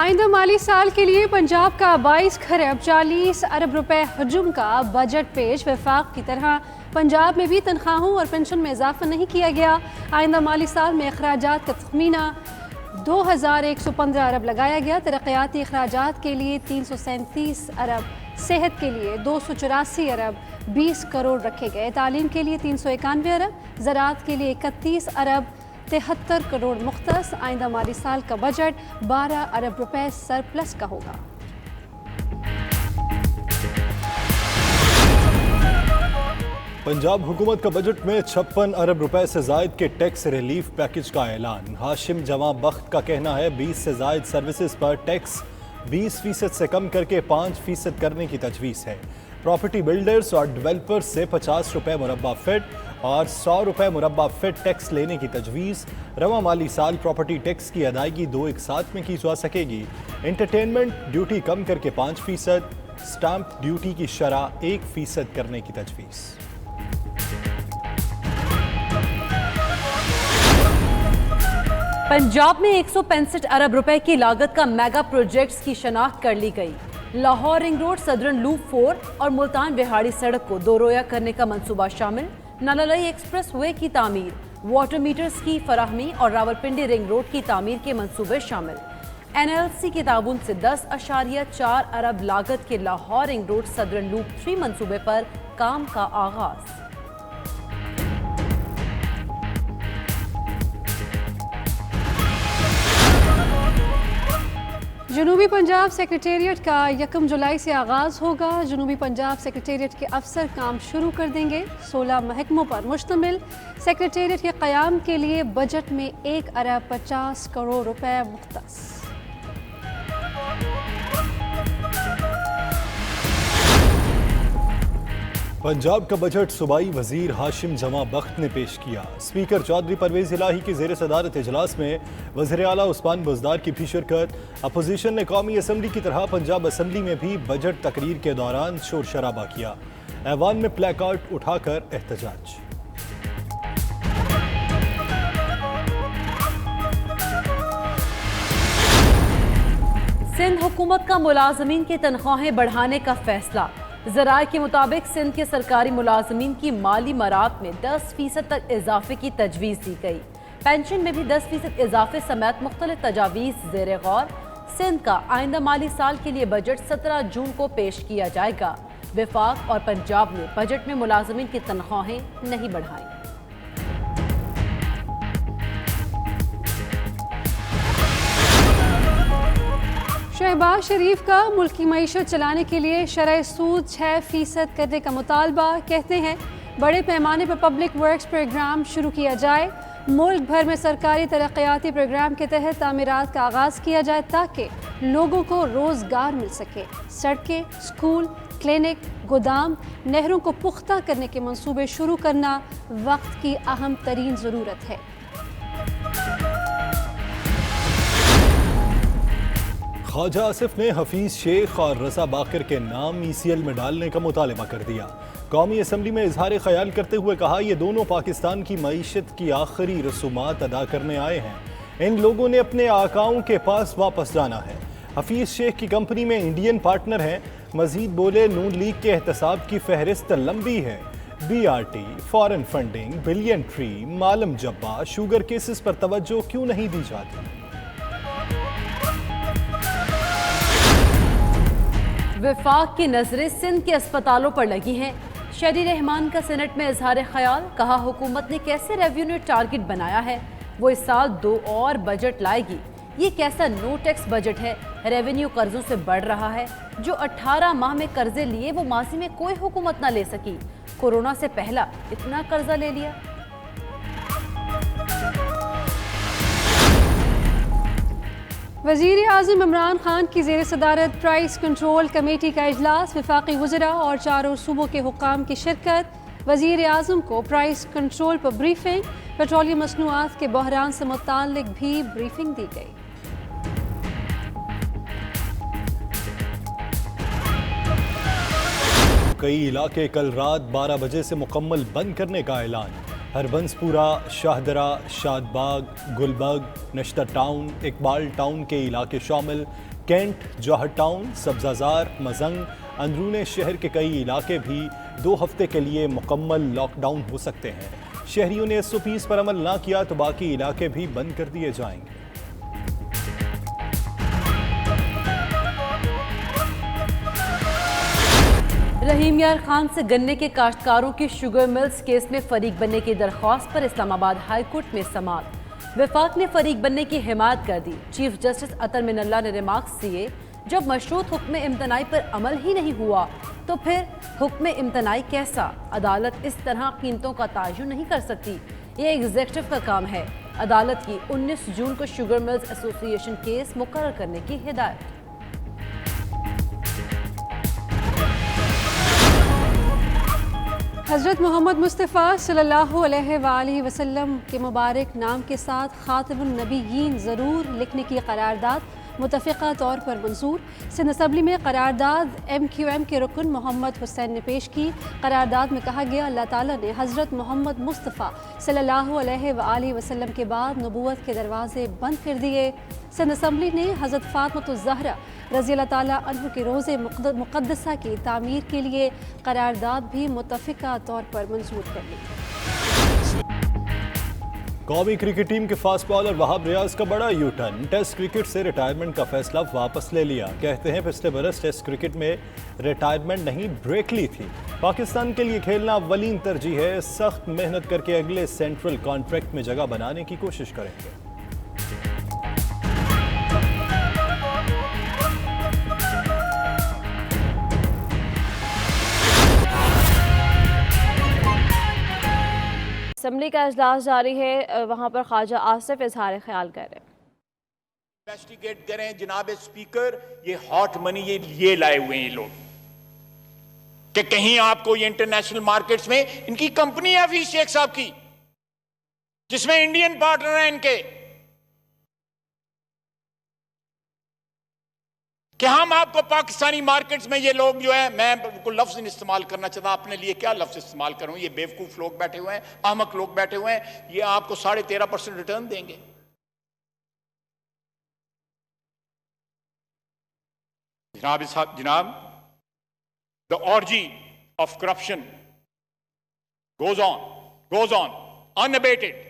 आइंदा माली साल के लिए पंजाब का 22 खरब 40 अरब रुपए हजम का बजट पेश। वफाक की तरह पंजाब में भी तनख्वाहों और पेंशन में इजाफा नहीं किया गया। आइंदा माली साल में अखराजात का तखमीना 2115 अरब लगाया गया। तरक्याती अखराजात के लिए 337 अरब, सेहत के लिए 284 अरब 20 करोड़ रखे गए। तालीम के लिए 391 अरब, ज़राअत के लिए 31 अरब 73 करोड़ मुख्तस। आइंदा माली साल का बजट 12 अरब रुपए सरप्लस का होगा। पंजाब हुकूमत का बजट में 56 अरब रुपए से जायद के टैक्स रिलीफ पैकेज का ऐलान। हाशिम जमा बख्त का कहना है 20 से जायद सर्विसेज पर टैक्स 20% से कम करके 5% करने की तजवीज़ है। प्रॉपर्टी बिल्डर्स और डेवलपर्स से 50 रुपए मुरब्बा फिट और 100 रुपए मुरब्बा फिट टैक्स लेने की तजवीज़। रवा माली साल प्रॉपर्टी टैक्स की अदायगी 2 एक साथ में की जा सकेगी। एंटरटेनमेंट ड्यूटी कम करके 5%, स्टाम्प ड्यूटी की शरह 1% करने की तजवीज़। पंजाब में 165 अरब रुपए की लागत का मेगा प्रोजेक्ट्स की शनाख्त कर ली गई। Lahore ring road, southern loop 4 और मुल्तान बिहाड़ी सड़क को दोरोया करने का मंसूबा शामिल। नालालई एक्सप्रेस वे की तामीर, वाटर मीटर्स की फराहमी और रावलपिंडी रिंग रोड की तामीर के मंसूबे शामिल। NLC के ताबून से 10.4 अरब लागत के Lahore ring road southern loop 3 मंसूबे पर काम का आगाज। जनूबी पंजाब सेक्रेटेरिएट का 1 जुलाई से आगाज़ होगा। जनूबी पंजाब सेक्रेटेरिएट के अफसर काम शुरू कर देंगे। 16 महकमों पर मुश्तमिल सेक्रेटेरिएट के क़याम के लिए बजट में 1 अरब 50 करोड़ रुपए मुख्तस। पंजाब का बजट सूबाई वजीर हाशिम जमा बख्त ने पेश किया। स्पीकर चौधरी परवेज इलाही की जेर सदारत इजलास में वज़ीर आला उस्मान बुज़दार की भी शिरकत। अपोजिशन ने कौमी असम्बली की तरह पंजाब असम्बली में भी बजट तकरीर के दौरान शोर शराबा किया। ऐवान में प्ले कार्ड उठाकर एहतजाज। सिंध हुकूमत का मुलाजमीन की तनख्वाहें बढ़ाने का फैसला। ज़राए के मुताबिक सिंध के सरकारी मुलाजमीन की माली मरात में 10% तक इजाफे की तजवीज़ दी गई। पेंशन में भी 10% इजाफे समेत मुख्तलिफ तजावीज़ ज़ेर गौर। सिंध का आइंदा माली साल के लिए बजट 17 जून को पेश किया जाएगा। वफाक और पंजाब ने बजट में मुलाजमीन की तनख्वाहें नहीं बढ़ाई। शहबाज शरीफ का मुल्क की मईशत चलाने के लिए शरह सूद 6% करने का मुतालबा। कहते हैं बड़े पैमाने पर पब्लिक वर्क्स प्रोग्राम शुरू किया जाए। मुल्क भर में सरकारी तरक्याती प्रोग्राम के तहत तामीरात का आगाज़ किया जाए ताकि लोगों को रोज़गार मिल सके। सड़कें, स्कूल, क्लिनिक, गोदाम, नहरों को पुख्ता करने के मंसूबे शुरू करना वक्त की अहम तरीन ज़रूरत है। ख्वाजा आसिफ ने हफीज शेख और रजा बाकर के नाम ECL में डालने का मुतालबा कर दिया। कौमी असम्बली में इजहार ख्याल करते हुए कहा ये दोनों पाकिस्तान की मईशत की आखिरी रसूमात अदा करने आए हैं। इन लोगों ने अपने आकाओं के पास वापस जाना है। हफीज शेख की कंपनी में इंडियन पार्टनर हैं। मजीद बोले नून लीग के एहतसाब की फहरिस्त लंबी है। BRT, foreign funding, billion tree, Malam Jabba, sugar cases पर तवज्जो क्यों नहीं दी जाती। वफाक की नजरें सिंध के अस्पतालों पर लगी हैं। शहरी रहमान का सेनेट में इजहार ख्याल। कहा हुकूमत ने कैसे रेवेन्यू टारगेट बनाया है, वो इस साल 2 और बजट लाएगी। ये कैसा नो टैक्स बजट है। रेवेन्यू कर्जों से बढ़ रहा है। जो 18 माह में कर्जे लिए वो माजी में कोई हुकूमत ना ले सकी। कोरोना से पहला इतना कर्जा ले लिया। वज़ीर आज़म इमरान खान की ज़ेर सदारत प्राइस कंट्रोल कमेटी का इजलास। वफाकी वज़रा और 4 सूबों के हुक्काम की शिरकत। वज़ीर आज़म को प्राइस कंट्रोल पर ब्रीफिंग। पेट्रोलियम मसनूआत के बहरान से मुताल्लिक भी ब्रीफिंग दी गई। कई इलाके कल रात 12 बजे से मुकम्मल बंद करने का ऐलान। हरबंसपुरा, शाहदरा, शादबाग, गुलबर्ग, नश्तर टाउन, इकबाल टाउन के इलाके शामिल। कैंट, जौहर टाउन, सब्जाजार, मजंग, अंदरूने शहर के कई इलाके भी 2 हफ्ते के लिए मुकम्मल लॉकडाउन हो सकते हैं। शहरियों ने SOPs पर अमल ना किया तो बाकी इलाके भी बंद कर दिए जाएंगे। रहीम यार खान से गन्ने के काश्तकारों की शुगर मिल्स केस में फरीक बनने की दरख्वास्त पर इस्लामाबाद हाई कोर्ट में समाअत। वफाक ने फरीक बनने की हिमायत कर दी। चीफ जस्टिस अतर मिनल्ला ने रिमार्क्स दिए, जब मशरूत हुक्म इम्तनाई पर अमल ही नहीं हुआ तो फिर हुक्म इम्तनाई कैसा? अदालत इस तरह कीमतों का तयन नहीं कर सकती, ये एग्जीक्यूटिव का काम है। अदालत की 19 जून को शुगर मिल्स एसोसिएशन केस मुकर्रर करने की हिदायत। हज़रत मोहम्मद मुस्तफ़ा सल्लल्लाहु अलैहि वसल्लम के मुबारक नाम के साथ ख़ातिमुन नबिय्यीन ज़रूर लिखने की करारदाद मुतफ़िक़ा तौर पर मंजूर। सिंध असम्बली में करारदाद MQM के रुकन मोहम्मद हुसैन ने पेश की। करारदाद में कहा गया, अल्लाह ताला ने हज़रत मोहम्मद मुस्तफ़ा सल्लल्लाहु अलैहि वसल्लम के बाद नबूवत के दरवाज़े बंद कर दिए। सिंध असम्बली ने हज़रत फ़ातिमा रज़ी अल्लाह ताला अन्हु के रोज़े मुक़द्दसा की तामीर के लिए करारदाद भी मुतफ़िक़ा तौर पर मंजूर कर ली। कौमी क्रिकेट टीम के फास्ट बॉलर वहाब रियाज का बड़ा U-टर्न। टेस्ट क्रिकेट से रिटायरमेंट का फैसला वापस ले लिया। कहते हैं पिछले बरस टेस्ट क्रिकेट में रिटायरमेंट नहीं ब्रेक ली थी। पाकिस्तान के लिए खेलना अव्वलीन तरजीह है। सख्त मेहनत करके अगले सेंट्रल कॉन्ट्रैक्ट में जगह बनाने की कोशिश करेंगे। असम्बली का इजलास जारी है, वहाँ पर ख्वाजा आसिफ इजहार ख्याल कर रहे हैं। इन्वेस्टिगेट करें जनाब स्पीकर, ये हॉट मनी ये लाए हुए हैं ये लोग कि कहीं आपको ये इंटरनेशनल मार्केट्स में इनकी कंपनी है हफीज शेख साहब की, जिसमें इंडियन पार्टनर हैं इनके, कि हम आपको पाकिस्तानी मार्केट्स में ये लोग जो है, मैं बिल्कुल लफ्ज नहीं इस्तेमाल करना चाहता, अपने लिए क्या लफ्ज इस्तेमाल करूं, ये बेवकूफ लोग बैठे हुए हैं, अहमक लोग बैठे हुए हैं, ये आपको 13.5% रिटर्न देंगे। जनाब the orgy of corruption goes on unabated।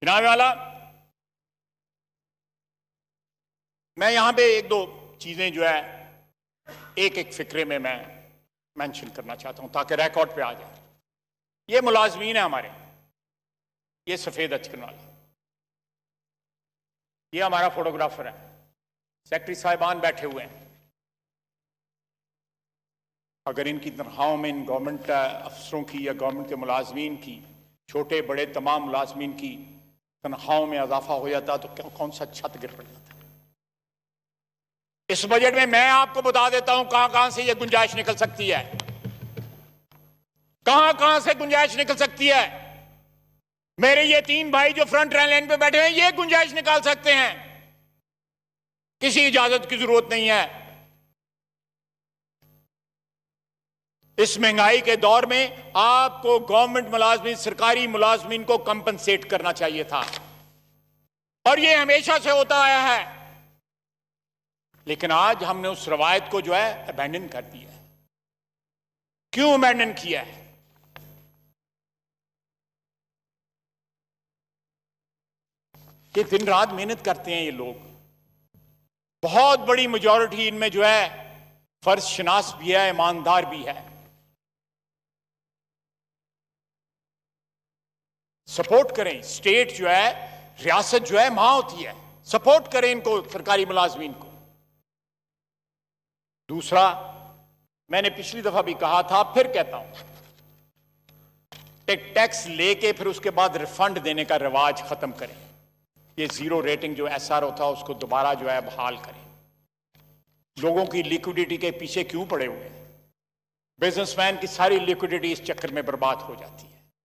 जनाब वाला, मैं यहां पे 1-2 चीजें जो है एक फिक्रे में मैं मेंशन करना चाहता हूं ताकि रिकॉर्ड पे आ जाए। ये मुलाजमीन है हमारे, ये सफेद अचकन वाले, ये हमारा फोटोग्राफर है, सेक्रेटरी साहिबान बैठे हुए हैं। अगर इनकी तनख्वाहों में इन गवर्नमेंट अफसरों की या गवर्नमेंट के मुलाजमीन की, छोटे बड़े तमाम मुलाजमीन की तनख्वाहों में इजाफा हो जाता तो कौन सा छत गिर पड़ जाता। इस बजट में मैं आपको बता देता हूं कहां कहां से यह गुंजाइश निकल सकती है, कहां कहां से गुंजाइश निकल सकती है। मेरे ये 3 भाई जो फ्रंट लाइन पे बैठे हैं, ये गुंजाइश निकाल सकते हैं, किसी इजाजत की जरूरत नहीं है। इस महंगाई के दौर में आपको गवर्नमेंट मुलाजमीन, सरकारी मुलाजमीन को कंपनसेट करना चाहिए था, और ये हमेशा से होता आया है। लेकिन आज हमने उस रवायत को जो है अबैंडन कर दिया है। क्यों अबैंडन किया है? कि दिन रात मेहनत करते हैं ये लोग, बहुत बड़ी मेजॉरिटी इनमें जो है फर्ज शनास भी है, ईमानदार भी है। सपोर्ट करें, स्टेट जो है, रियासत जो है मां होती है, सपोर्ट करें इनको, सरकारी मुलाजमीन को। दूसरा, मैंने पिछली दफा भी कहा था, फिर कहता हूं, टैक्स लेके फिर उसके बाद रिफंड देने का रिवाज खत्म करें। ये 0 रेटिंग जो SR होता है उसको दोबारा जो है बहाल करें। लोगों की लिक्विडिटी के पीछे क्यों पड़े हुए हैं? बिजनेसमैन की सारी लिक्विडिटी इस चक्कर में बर्बाद हो जाती है।